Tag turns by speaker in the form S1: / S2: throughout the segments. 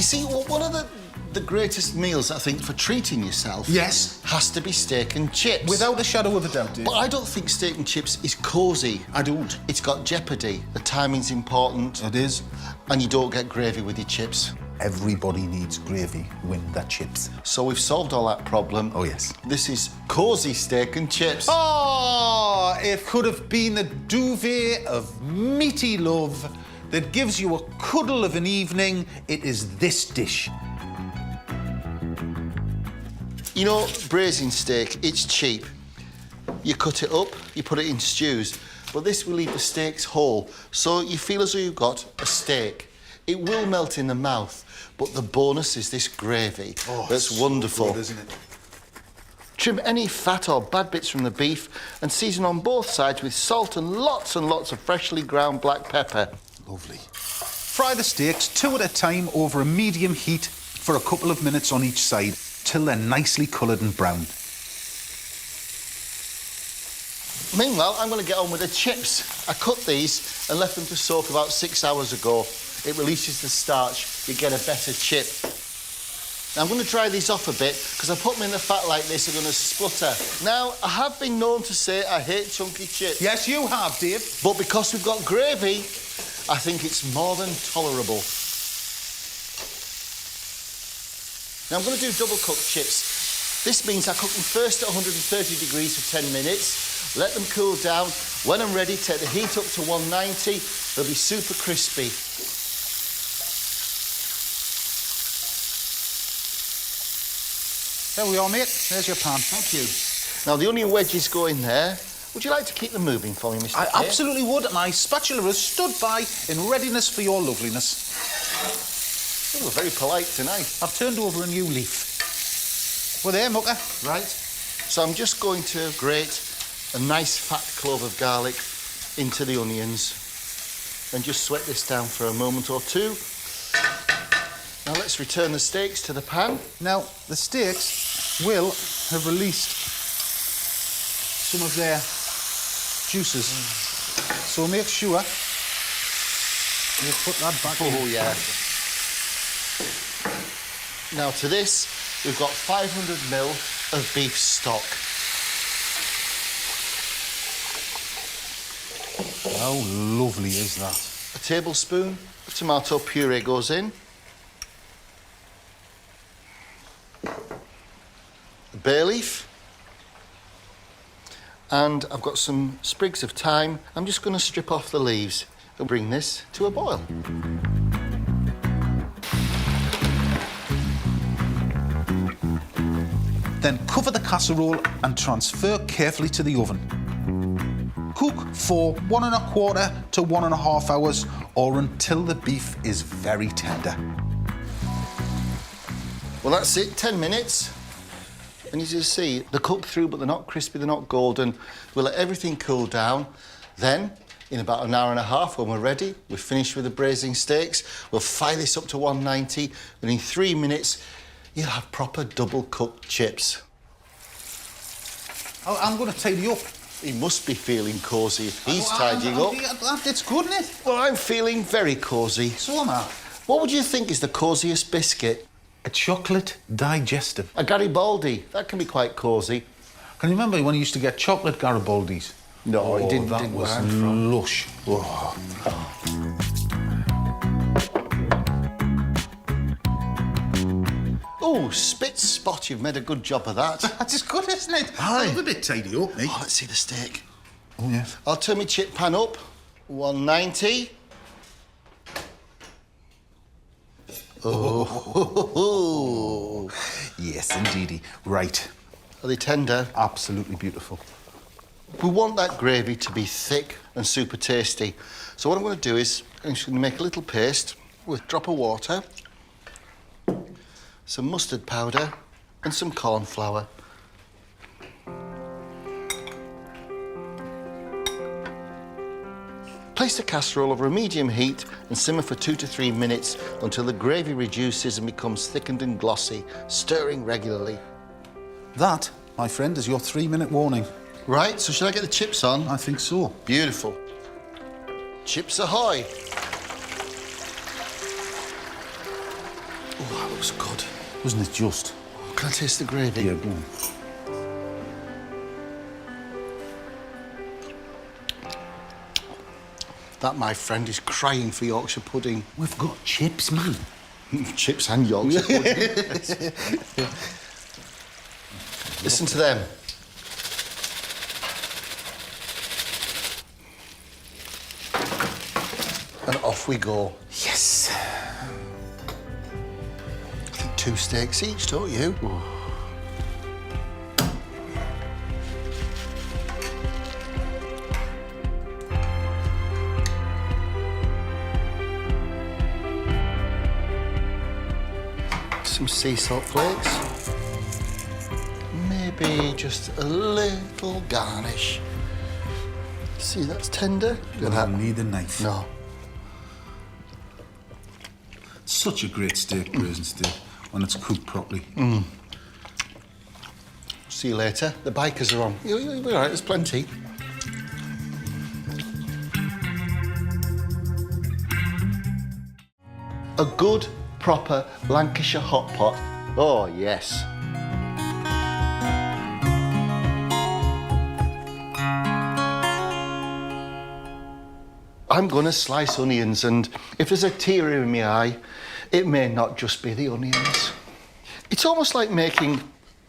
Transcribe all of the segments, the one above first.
S1: see, one of the greatest meals, I think, for treating yourself...
S2: Yes?
S1: ...has to be steak and chips.
S2: Without a shadow of a doubt, Dave.
S1: But I don't think steak and chips is cosy.
S2: I don't.
S1: It's got jeopardy. The timing's important.
S2: It is.
S1: And you don't get gravy with your chips.
S2: Everybody needs gravy with their chips.
S1: So we've solved all that problem.
S2: Oh, yes.
S1: This is cosy steak and chips.
S2: Oh, it could have been the duvet of meaty love that gives you a cuddle of an evening. It is this dish.
S1: You know, braising steak, it's cheap. You cut it up, you put it in stews, but this will leave the steaks whole, so you feel as though you've got a steak. It will melt in the mouth, but the bonus is this gravy.
S2: Oh,
S1: that's wonderful.
S2: Good, isn't it?
S1: Trim any fat or bad bits from the beef and season on both sides with salt and lots of freshly ground black pepper.
S2: Lovely. Fry the steaks 2 at a time over a medium heat for a couple of minutes on each side till they're nicely coloured and brown.
S1: Meanwhile, I'm going to get on with the chips. I cut these and left them to soak about 6 hours ago. It releases the starch, you get a better chip. Now, I'm going to dry these off a bit, because I put them in the fat like this, they're going to splutter. Now, I have been known to say I hate chunky chips.
S2: Yes, you have, Dave.
S1: But because we've got gravy, I think it's more than tolerable. Now, I'm going to do double-cooked chips. This means I cook them first at 130 degrees for 10 minutes, let them cool down. When I'm ready, take the heat up to 190. They'll be super crispy.
S2: There we are, mate. There's your pan.
S1: Thank you. Now, the onion wedges go in there. Would you like to keep them moving for me, Mr.
S2: I
S1: Kay?
S2: absolutely would. My spatula has stood by in readiness for your loveliness.
S1: Oh, we're very polite tonight.
S2: I've turned over a new leaf. Well, there, mucker.
S1: Right. So I'm just going to grate a nice fat clove of garlic into the onions and just sweat this down for a moment or two. Now let's return the steaks to the pan.
S2: Now, the steaks will have released some of their juices. So make sure you put that back in.
S1: Oh, yeah. Now to this, we've got 500 ml of beef stock.
S2: How lovely is that?
S1: A tablespoon of tomato puree goes in. A bay leaf. And I've got some sprigs of thyme. I'm just going to strip off the leaves and bring this to a boil.
S2: Then cover the casserole and transfer carefully to the oven. Cook for 1 1/4 to 1 1/2 hours or until the beef is very tender.
S1: Well, that's it, 10 minutes. And as you see, they're cooked through, but they're not crispy, they're not golden. We'll let everything cool down. Then, in about 1 1/2 hours, when we're ready, we're finished with the braising steaks. We'll fire this up to 190, and in 3 minutes, you'll have proper double-cooked chips.
S2: I'm going to tidy up.
S1: He must be feeling cosy if he's tidying up.
S2: It's good, isn't it?
S1: Well, I'm feeling very cosy.
S2: So am I.
S1: What would you think is the cosiest biscuit?
S2: A chocolate digestive.
S1: A Garibaldi. That can be quite cosy.
S2: Can you remember when you used to get chocolate Garibaldis?
S1: No, it didn't.
S2: That was lush. Oh.
S1: Oh, spit spot, you've made a good job of that.
S2: That's good, isn't it?
S1: Aye.
S2: I'm a bit tidy up, mate.
S1: Oh, let's see the steak.
S2: Oh, yes.
S1: I'll turn my chip pan up. 190. Oh.
S2: Yes, indeedy. Right.
S1: Are they tender?
S2: Absolutely beautiful.
S1: We want that gravy to be thick and super tasty. So what I'm going to do is I'm just going to make a little paste with a drop of water, some mustard powder and some corn flour. Place the casserole over a medium heat and simmer for 2 to 3 minutes until the gravy reduces and becomes thickened and glossy, stirring regularly.
S2: That, my friend, is your 3-minute warning.
S1: Right, so should I get the chips on?
S2: I think so.
S1: Beautiful. Chips ahoy! Oh, that looks good.
S2: Wasn't it just?
S1: Can I taste the gravy?
S2: Yeah, go on.
S1: That, my friend, is crying for Yorkshire pudding.
S2: We've got chips, man.
S1: Chips and Yorkshire pudding. Listen to them. And off we go.
S2: Yes.
S1: I think 2 steaks each, don't you?
S2: Ooh.
S1: Some sea salt flakes. Maybe just a little garnish. See, that's tender.
S2: You don't need a knife.
S1: No.
S2: Such a great steak, braised steak, when it's cooked properly.
S1: See you later. The bikers are on. You'll be all right, there's plenty. A good, proper Lancashire Hotpot. Oh, yes. I'm going to slice onions, and if there's a tear in my eye, it may not just be the onions. It's almost like making,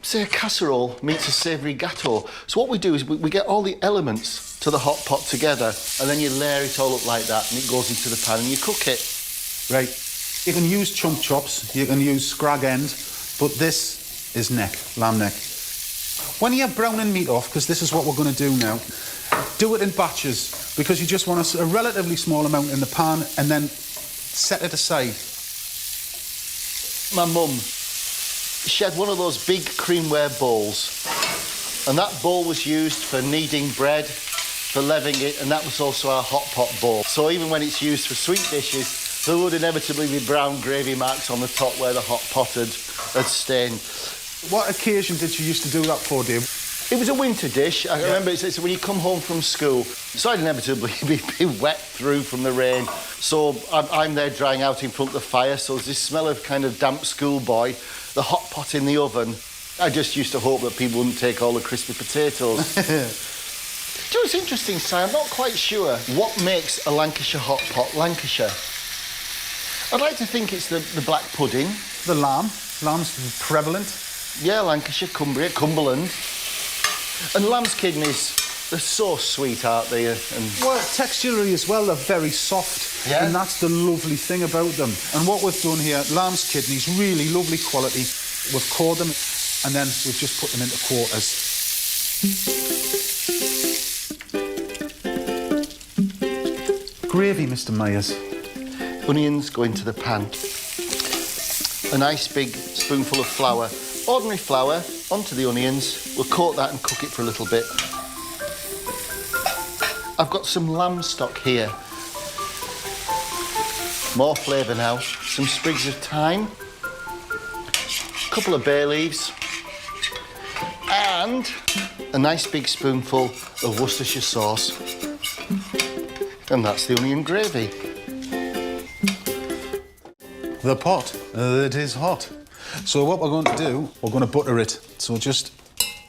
S1: say, a casserole meets a savoury gâteau. So what we do is we get all the elements to the hot pot together, and then you layer it all up like that, and it goes into the pan, and you cook it.
S2: Right. You can use chunk chops, you can use scrag end, but this is neck, lamb neck. When you're browning meat off, because this is what we're going to do now, do it in batches, because you just want a relatively small amount in the pan and then set it aside.
S1: My mum, she had one of those big creamware bowls, and that bowl was used for kneading bread, for leavening it, and that was also our hot pot bowl. So even when it's used for sweet dishes, there would inevitably be brown gravy marks on the top where the hot pot had stained.
S2: What occasion did you used to do that for, Dave?
S1: It was a winter dish. I remember it's when you come home from school, so I'd inevitably be wet through from the rain. So I'm there drying out in front of the fire, so there's this smell of kind of damp schoolboy, the hot pot in the oven. I just used to hope that people wouldn't take all the crispy potatoes. Do you know, it's interesting, Si, I'm not quite sure what makes a Lancashire hot pot Lancashire. I'd like to think it's the black pudding.
S2: The lamb. Lamb's prevalent.
S1: Yeah, Lancashire, Cumbria, Cumberland. And lamb's kidneys, they're so sweet, aren't they? And
S2: well, texturally as well, they're very soft.
S1: Yeah.
S2: And that's the lovely thing about them. And what we've done here, lamb's kidneys, really lovely quality. We've cored them and then we've just put them into quarters. Gravy, Mr. Myers.
S1: onions go into the pan. A nice big spoonful of flour, ordinary flour, onto the onions. We'll coat that and cook it for a little bit. I've got some lamb stock here. More flavour now. Some sprigs of thyme, a couple of bay leaves, and a nice big spoonful of Worcestershire sauce. And that's the onion gravy.
S2: The pot, it is hot. So what we're going to do, we're going to butter it. So just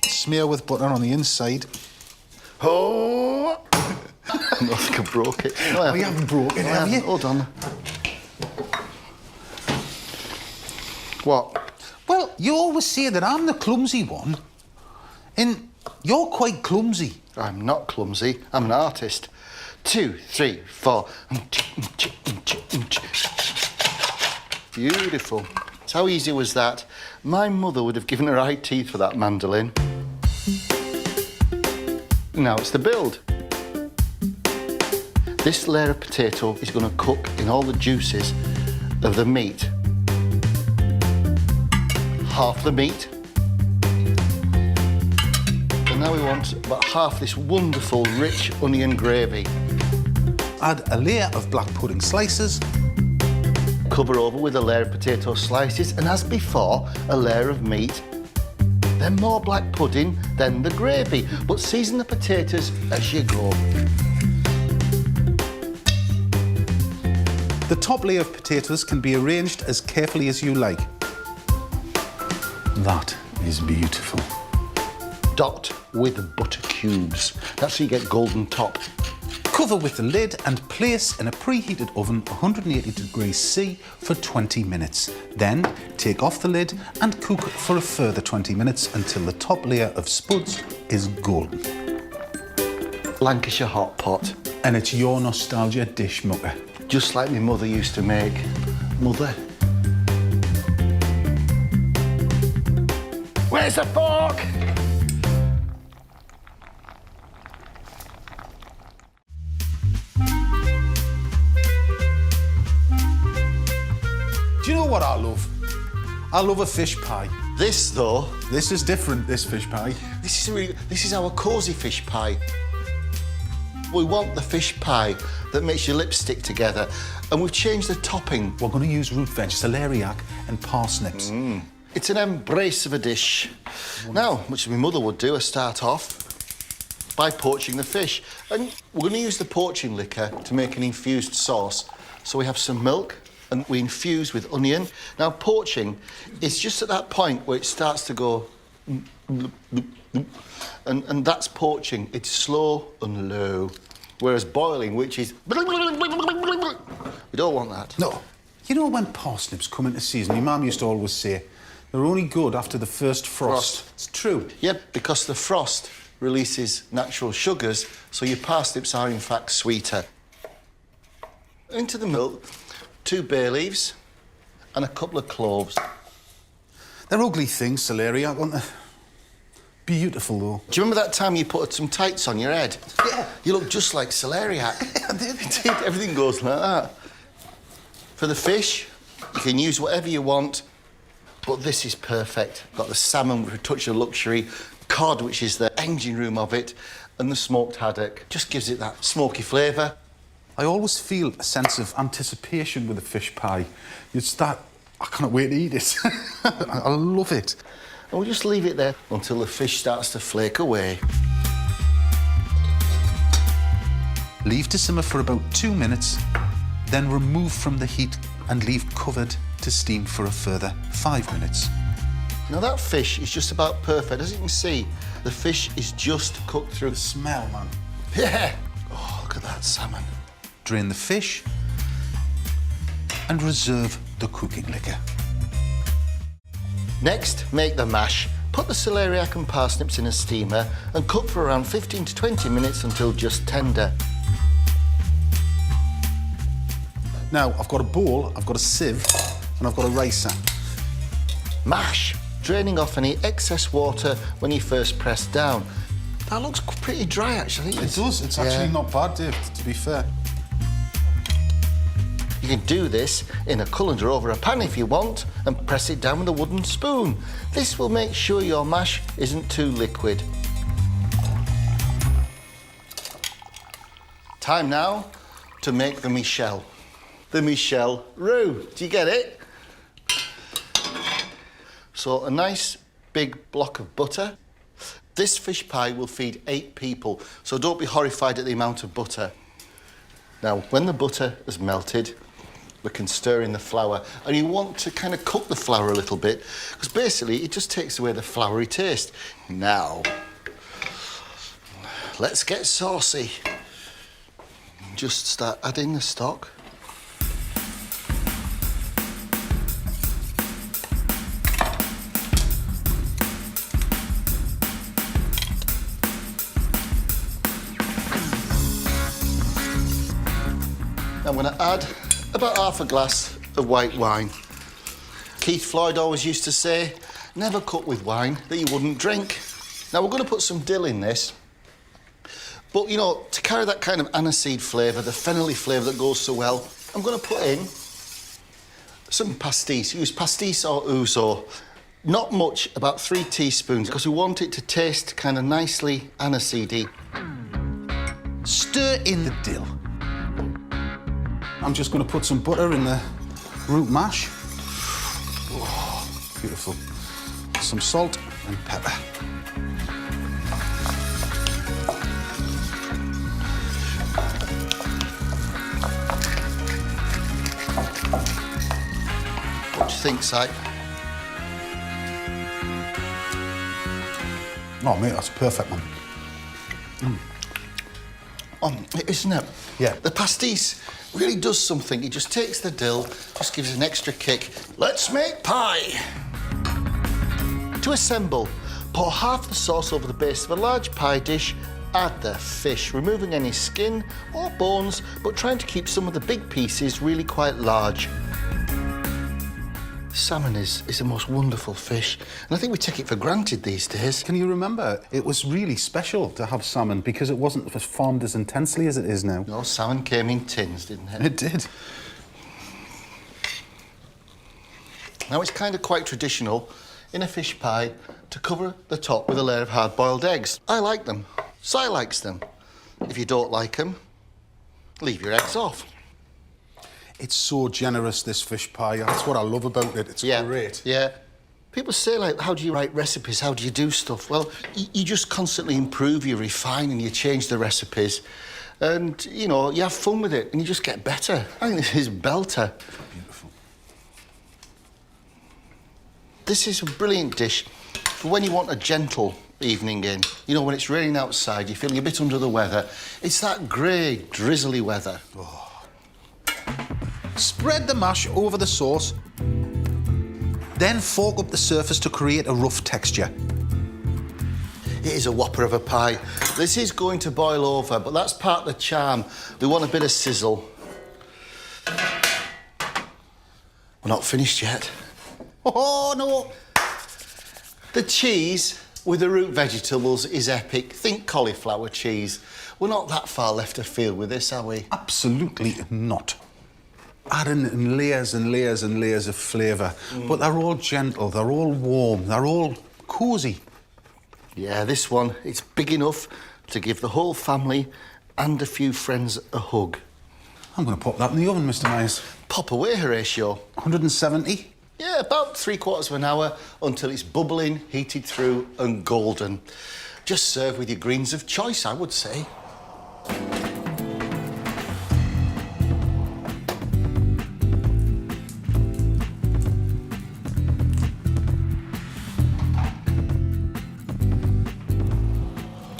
S2: smear with butter on the inside.
S1: Oh! I think I broke it.
S2: Oh, you haven't broken it, have you?
S1: Hold on. What?
S2: Well, you always say that I'm the clumsy one, and you're quite clumsy.
S1: I'm not clumsy. I'm an artist. 2, 3, 4. Beautiful. How easy was that? My mother would have given her eye teeth for that mandolin. Now it's the build. This layer of potato is going to cook in all the juices of the meat. Half the meat. And now we want about half this wonderful, rich onion gravy.
S2: Add a layer of black pudding slices.
S1: Cover over with a layer of potato slices, and as before, a layer of meat. Then more black pudding, then the gravy. But season the potatoes as you go.
S2: The top layer of potatoes can be arranged as carefully as you like. That is beautiful.
S1: Dot with butter cubes. That's how you get golden top.
S2: Cover with the lid and place in a preheated oven 180 degrees C for 20 minutes. Then take off the lid and cook for a further 20 minutes until the top layer of spuds is golden.
S1: Lancashire Hotpot.
S2: And it's your nostalgia dish, mucker.
S1: Just like my mother used to make. Mother. Where's the fork?
S2: Do you know what I love? I love a fish pie.
S1: This, though,
S2: This is different, this fish pie.
S1: this is our cosy fish pie. We want the fish pie that makes your lips stick together, and we've changed the topping.
S2: We're going to use root veg, celeriac and parsnips.
S1: It's an embrace of a dish. Now, much as my mother would do, I start off by poaching the fish. And we're going to use the poaching liquor to make an infused sauce. So we have some milk, and we infuse with onion. Now, poaching is just at that point where it starts to go... And that's poaching. It's slow and low. Whereas boiling, which is... We don't want that.
S2: No. You know when parsnips come into season, my mum used to always say, they're only good after the first frost. It's true.
S1: Yep, because the frost releases natural sugars, so your parsnips are in fact sweeter. Into the milk, 2 bay leaves and a couple of cloves.
S2: They're ugly things, celeriac, aren't they? Beautiful, though.
S1: Do you remember that time you put some tights on your head?
S2: Yeah.
S1: You look just like celeriac.
S2: I did.
S1: You did. Everything goes like that. For the fish, you can use whatever you want, but this is perfect. Got the salmon with a touch of luxury, cod, which is the engine room of it, and the smoked haddock. Just gives it that smoky flavour.
S2: I always feel a sense of anticipation with a fish pie. It's that, I can't wait to eat it. I love it.
S1: And we'll just leave it there until the fish starts to flake away.
S2: Leave to simmer for about 2 minutes, then remove from the heat and leave covered to steam for a further 5 minutes.
S1: Now that fish is just about perfect. As you can see, the fish is just cooked through.
S2: The smell, man.
S1: Yeah. Oh, look at that salmon.
S2: Drain the fish and reserve the cooking liquor.
S1: Next, make the mash. Put the celeriac and parsnips in a steamer and cook for around 15 to 20 minutes until just tender.
S2: Now, I've got a bowl, I've got a sieve, and I've got a ricer.
S1: Mash, draining off any excess water when you first press down. That looks pretty dry, actually.
S2: It does. It's actually not bad, Dave, to be fair.
S1: You can do this in a colander over a pan if you want and press it down with a wooden spoon. This will make sure your mash isn't too liquid. Time now to make the michelle. The michelle roux. Do you get it? So a nice big block of butter. This fish pie will feed 8 people, so don't be horrified at the amount of butter. Now, when the butter has melted, we can stir in the flour, and you want to kind of cook the flour a little bit, because basically it just takes away the floury taste. Now, let's get saucy. Just start adding the stock. I'm going to add about half a glass of white wine. Keith Floyd always used to say, never cook with wine that you wouldn't drink. Now, we're going to put some dill in this. But, you know, to carry that kind of aniseed flavour, the fennelly flavour that goes so well, I'm going to put in some pastis. Use pastis or ouzo. Not much, about 3 teaspoons, because we want it to taste kind of nicely aniseedy.
S2: Stir in the dill. I'm just going to put some butter in the root mash. Oh, beautiful. Some salt and pepper.
S1: think, Si?
S2: Oh, mate, that's perfect, man.
S1: Isn't it?
S2: Yeah.
S1: The pastis really does something. It just takes the dill, just gives it an extra kick. Let's make pie. To assemble, pour half the sauce over the base of a large pie dish. Add the fish, removing any skin or bones, but trying to keep some of the big pieces really quite large. Salmon is the most wonderful fish, and I think we take it for granted these days.
S2: Can you remember? It was really special to have salmon because it wasn't farmed as intensely as it is now.
S1: No, salmon came in tins, didn't it?
S2: It did.
S1: Now, it's kind of quite traditional in a fish pie to cover the top with a layer of hard-boiled eggs. I like them. Si likes them. If you don't like them, leave your eggs off.
S2: It's so generous, this fish pie. That's what I love about it. It's great.
S1: Yeah. People say, like, how do you write recipes? How do you do stuff? Well, you just constantly improve, you refine, and you change the recipes. And, you know, you have fun with it, and you just get better. I think this is belter.
S2: Beautiful.
S1: This is a brilliant dish for when you want a gentle evening in. You know, when it's raining outside, you're feeling a bit under the weather. It's that grey, drizzly weather.
S2: Oh. Spread the mash over the sauce, then fork up the surface to create a rough texture.
S1: It is a whopper of a pie. This is going to boil over, but that's part of the charm. We want a bit of sizzle. We're not finished yet.
S2: Oh, no!
S1: The cheese with the root vegetables is epic. Think cauliflower cheese. We're not that far left of field with this, are we?
S2: Absolutely not. Adding in layers and layers and layers of flavour. But they're all gentle, they're all warm, they're all cosy.
S1: Yeah, this one, it's big enough to give the whole family and a few friends a hug.
S2: I'm going to pop that in the oven, Mr. Myers.
S1: Pop away, Horatio.
S2: 170?
S1: Yeah, about 3/4 of an hour until it's bubbling, heated through and golden. Just serve with your greens of choice, I would say.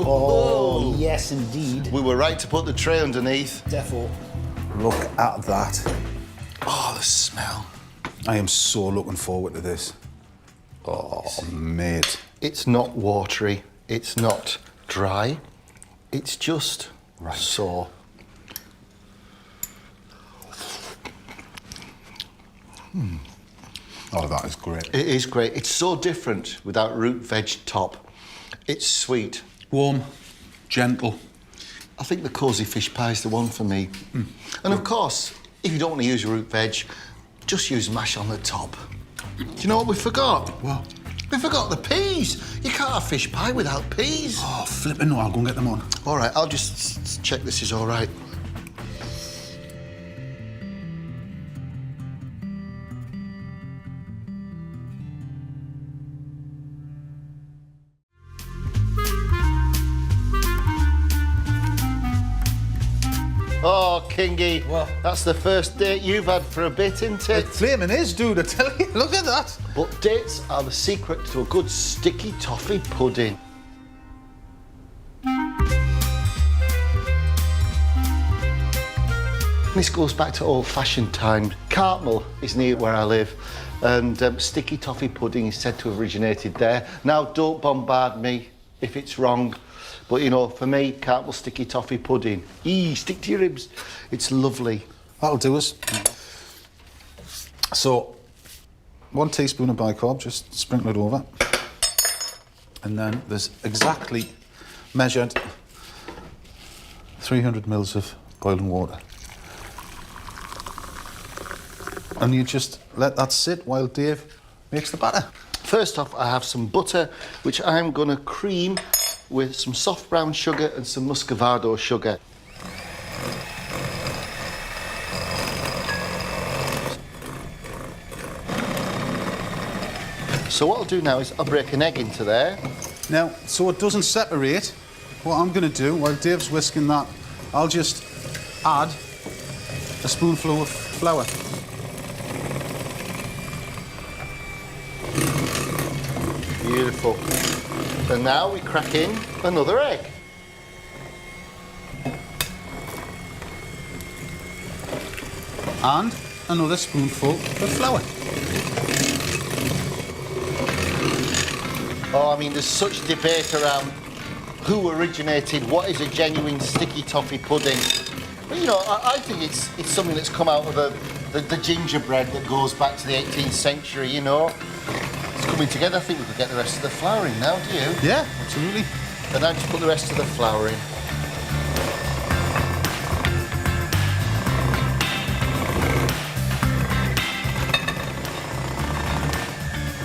S2: Oh, yes, indeed.
S1: We were right to put the tray underneath.
S2: Defo. Look at that.
S1: Oh, the smell.
S2: I am so looking forward to this. Oh, mate.
S1: It's not watery, it's not dry, it's just so.
S2: Oh, that is great.
S1: It is great. It's so different without root veg top. It's sweet.
S2: Warm, gentle.
S1: I think the cosy fish pie is the one for me. And of course, if you don't want to use root veg, just use mash on the top. Do you know what we forgot?
S2: What?
S1: We forgot the peas. You can't have fish pie without peas.
S2: Oh, flipping no, I'll go and get them on.
S1: All right, I'll just check this is all right. Oh, Kingy.
S2: What?
S1: That's the first date you've had for a bit, isn't
S2: It
S1: it?
S2: flaming is, dude, I tell you. Look at that.
S1: But dates are the secret to a good sticky toffee pudding. This goes back to old-fashioned times. Cartmel is near where I live, and sticky toffee pudding is said to have originated there. Now, don't bombard me if it's wrong, but, you know, for me, Cartmel sticky toffee pudding. Stick to your ribs. It's lovely.
S2: That'll do us. So, 1 teaspoon of bicarb, just sprinkle it over. And then there's exactly measured 300 mils of boiling water. And you just let that sit while Dave makes the batter.
S1: First off, I have some butter, which I'm going to cream with some soft brown sugar and some muscovado sugar. So what I'll do now is I'll break an egg into there.
S2: Now, so it doesn't separate, what I'm going to do, while Dave's whisking that, I'll just add a spoonful of flour.
S1: Beautiful. And now we crack in another egg.
S2: And another spoonful of flour.
S1: Oh, I mean, there's such debate around who originated what is a genuine sticky toffee pudding. But, you know, I think it's something that's come out of the gingerbread that goes back to the 18th century, you know. It's coming together. I think we could get the rest of the flour in now, do you?
S2: Yeah, absolutely.
S1: And now just put the rest of the flour in.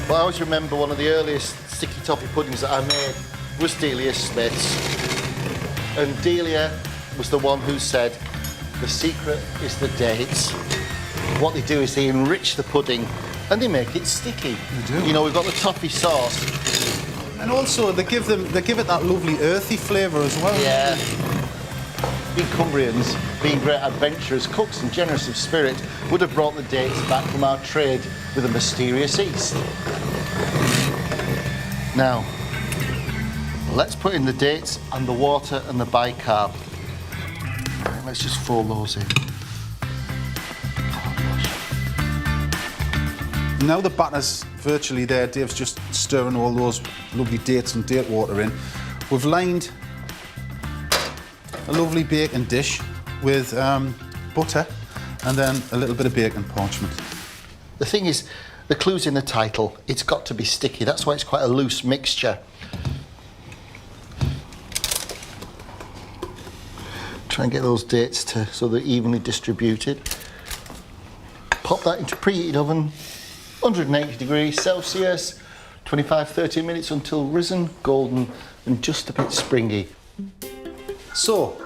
S1: Well, I always remember one of the earliest sticky toffee puddings that I made was Delia Smith's. And Delia was the one who said, the secret is the dates. What they do is they enrich the pudding and they make it sticky.
S2: They do.
S1: You know, we've got the toffee sauce.
S2: And also they give it that lovely earthy flavour as well.
S1: Yeah. We Cumbrians, being great adventurers, cooks and generous of spirit, would have brought the dates back from our trade with a mysterious east. Now, let's put in the dates and the water and the bicarb. Right, let's just fold those in.
S2: Now the batter's virtually there. Dave's just stirring all those lovely dates and date water in. We've lined a lovely baking dish with butter and then a little bit of baking parchment.
S1: The thing is, the clue's in the title. It's got to be sticky. That's why it's quite a loose mixture. Try and get those dates so they're evenly distributed. Pop that into preheated oven, 180 degrees Celsius, 25-30 minutes until risen, golden and just a bit springy.
S2: So,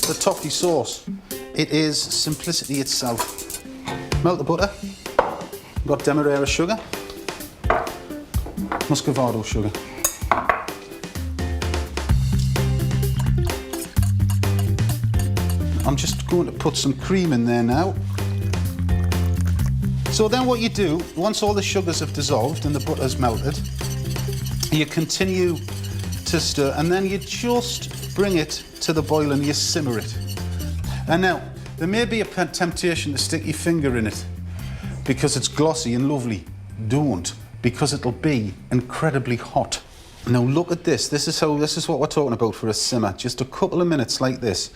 S2: the toffee sauce. It is simplicity itself. Melt the butter. Got demerara sugar. Muscovado sugar. I'm just going to put some cream in there now. So then what you do, once all the sugars have dissolved and the butter's melted, you continue to stir and then you just bring it to the boil and you simmer it. And now, there may be a temptation to stick your finger in it because it's glossy and lovely. Don't, because it'll be incredibly hot. Now look at this. This is what we're talking about for a simmer. Just a couple of minutes like this.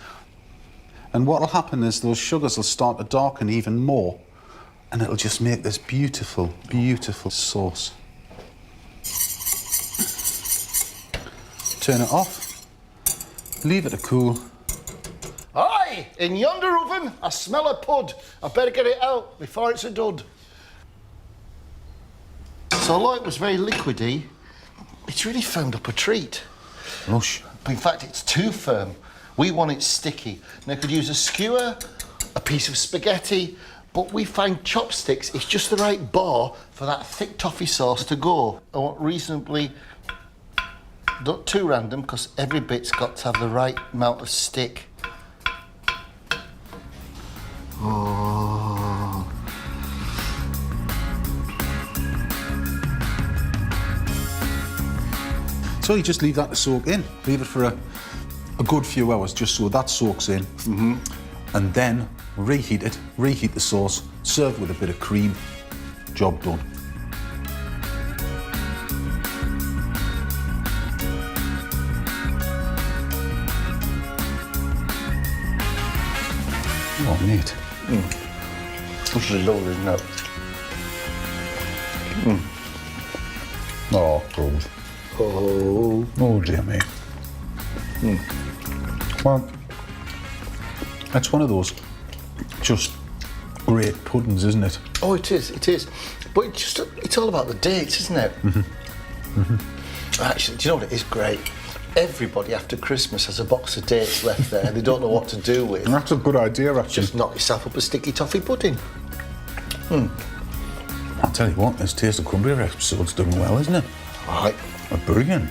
S2: And what'll happen is those sugars will start to darken even more and it'll just make this beautiful, beautiful sauce. Turn it off. Leave it to cool.
S1: Aye, in yonder oven, I smell a pud. I better get it out before it's a dud. So although it was very liquidy, it's really firmed up a treat.
S2: Lush.
S1: In fact, it's too firm. We want it sticky. Now, I could use a skewer, a piece of spaghetti, but we find chopsticks is just the right bar for that thick toffee sauce to go. I want reasonably, not too random, because every bit's got to have the right amount of stick. Oh.
S2: So you just leave that to soak in. Leave it for a good few hours just so that soaks in. Mm-hmm. And then reheat it, reheat the sauce, serve with a bit of cream, job done. Oh, mate.
S1: This is lovely, isn't it?
S2: Oh, good. Oh dear me. Well, that's one of those just great puddings, isn't it?
S1: Oh, it is, it is. But it's all about the dates, isn't it? Mm-hmm. Mm-hmm. Actually, do you know what? It is great. Everybody after Christmas has a box of dates left there and they don't know what to do with.
S2: And that's a good idea, actually.
S1: Just knock yourself up a sticky toffee pudding.
S2: I'll tell you what, this Taste of Cumbria episode's doing well, isn't it?
S1: Right.
S2: Brilliant.